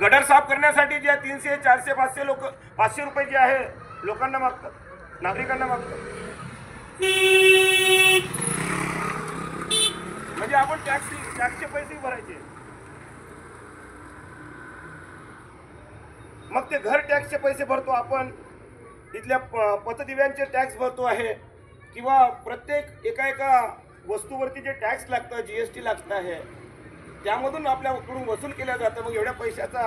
Gutter साफ करण्यासाठी जे 300 400 500 रुपये जे आहे लोकांना मागतात, नागरिकांना मागतात. म्हणजे आपण टॅक्सचे पैसे भरायचे. मग ते घर टॅक्सचे पैसे भरतो आपण, इथल्या पतदिव्यांचे टॅक्स भरतो आहे, किंवा प्रत्येक एका वस्तूवरती जे टॅक्स लागतं, जीएसटी लागतं आहे, त्यामधून आपल्याकडून वसूल केल्या जातं. मग एवढ्या पैशाचा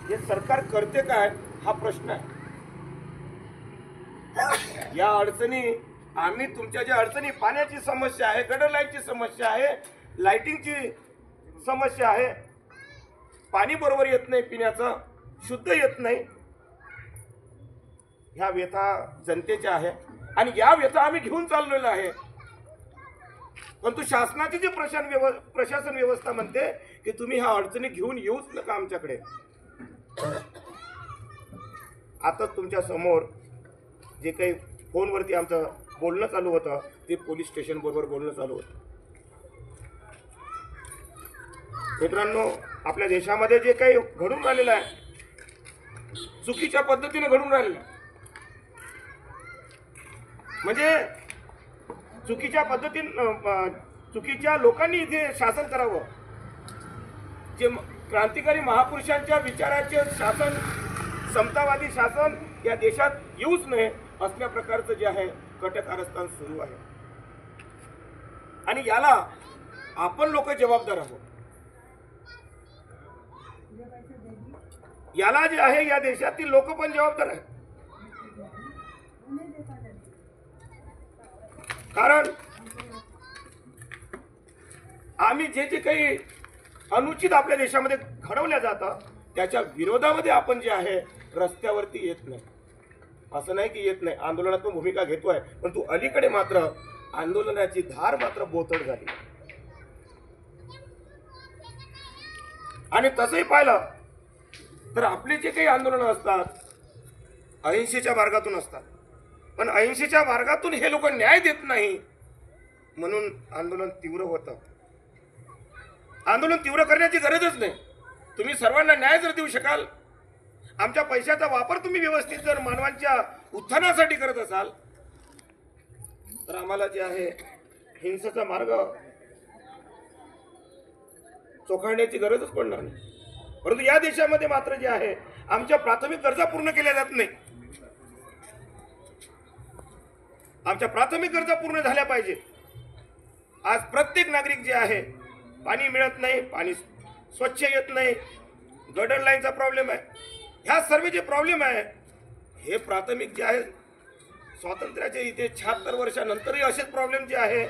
हे सरकार करते काय हा प्रश्न आहे. या अडचणी आम्ही तुमच्या ज्या अडचणी, पाण्याची समस्या आहे, गटर लाईनची समस्या आहे, लाईटिंगची समस्या आहे, पाणी बरोबर येत नाही, पिण्याचं शुद्ध येत नाही, ह्या व्यथा जनतेच्या आहे आणि या व्यथा आम्ही घेऊन चाललेलो आहे. परंतु शासनाची जी प्रशासन व्यवस्था म्हणते की तुम्ही ह्या अडचणी घेऊन येऊच नका आमच्याकडे. आता तुमच्या समोर जे काही फोनवरती आमचं बोलणं चालू होतं ते पोलीस स्टेशन बरोबर बोलणं चालू होतं. मित्रांनो, आपल्या देशामध्ये जे काही घडून राहिलेलं आहे चुकीच्या पद्धतीने घडून राहिलेलं आहे. म्हणजे चुकीच्या लोकांनी इथे शासन करावं. जे क्रांतिकारी महापुरुषांच्या विचाराचे शासन, समतावादी शासन या देशात येऊच नये असल्या प्रकारचं जे आहे कटकारस्थान सुरू आहे. आणि याला आपण लोक जबाबदार आहोत. याला जे आहे या देशातील लोक पण जबाबदार आहेत. कारण आम्ही जे काही अनुचित आपल्या देशामध्ये घडवल्या जातं त्याच्या विरोधामध्ये आपण जे आहे रस्त्यावरती येत नाही. असं नाही की येत नाही, आंदोलनात्मक भूमिका घेतोय, परंतु अलीकडे मात्र आंदोलनाची धार मात्र बोथट झाली. आणि तसंही पाहिलं तर आपले जे काही आंदोलन असतात अहिंसेच्या मार्गातून असतात, पण अहिंसेच्या मार्गातून हे लोक न्याय देत नाही म्हणून आंदोलन तीव्र होतं. आंदोलन तीव्र करण्याची गरजच नाही. तुम्ही सर्वांना न्याय जर देऊ शकाल, आमच्या पैशाचा वापर तुम्ही व्यवस्थित जर मानवांच्या उत्थानासाठी करत असाल तर आम्हाला जे आहे हिंसेचा मार्ग चोखाळण्याची गरजच पडणार नाही. परंतु या देशामध्ये मात्र जे आहे आमच्या प्राथमिक गरजा पूर्ण केल्या जात नाही. आमच्या प्राथमिक गरजा पूर्ण झाल्या पाहिजे. आज प्रत्येक नागरिक जे आहे पाणी मिळत नाही, पाणी स्वच्छ येत नाही, गटर लाईनचा प्रॉब्लेम आहे, ह्या सर्व जे प्रॉब्लेम आहे हे प्राथमिक जे आहे स्वातंत्र्याचे इथे 76 वर्षानंतरही असेच प्रॉब्लेम जे आहे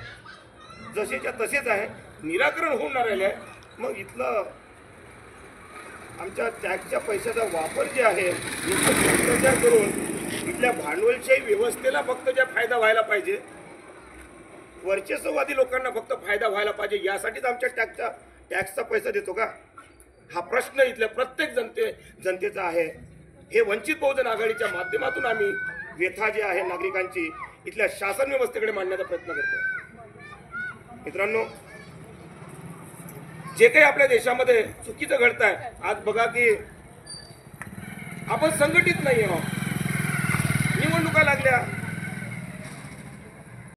जसेच्या तसेच आहे, निराकरण होऊन राहिले आहे. मग इथलं आमच्या टॅक्सच्या पैशाचा वापर जे आहे भ्रष्टाचार करून इथल्या भांडवलशाही व्यवस्थेला फक्त ज्या फायदा व्हायला पाहिजे, वर्चस्ववादी लोकांना फक्त फायदा व्हायला पाहिजे, यासाठीच आमच्या टॅक्सचा पैसा देतो का हा प्रश्न इथल्या प्रत्येक जनतेचा आहे. हे वंचित बहुजन आघाडीच्या माध्यमातून आम्ही व्यथा जे आहे नागरिकांची इथल्या शासन व्यवस्थेकडे मांडण्याचा प्रयत्न करतो. मित्रांनो, जे काही आपल्या देशामध्ये चुकीचं घडत आहे, आज बघा की आपण संघटित नाही आहोत. निवडणुका लागल्या,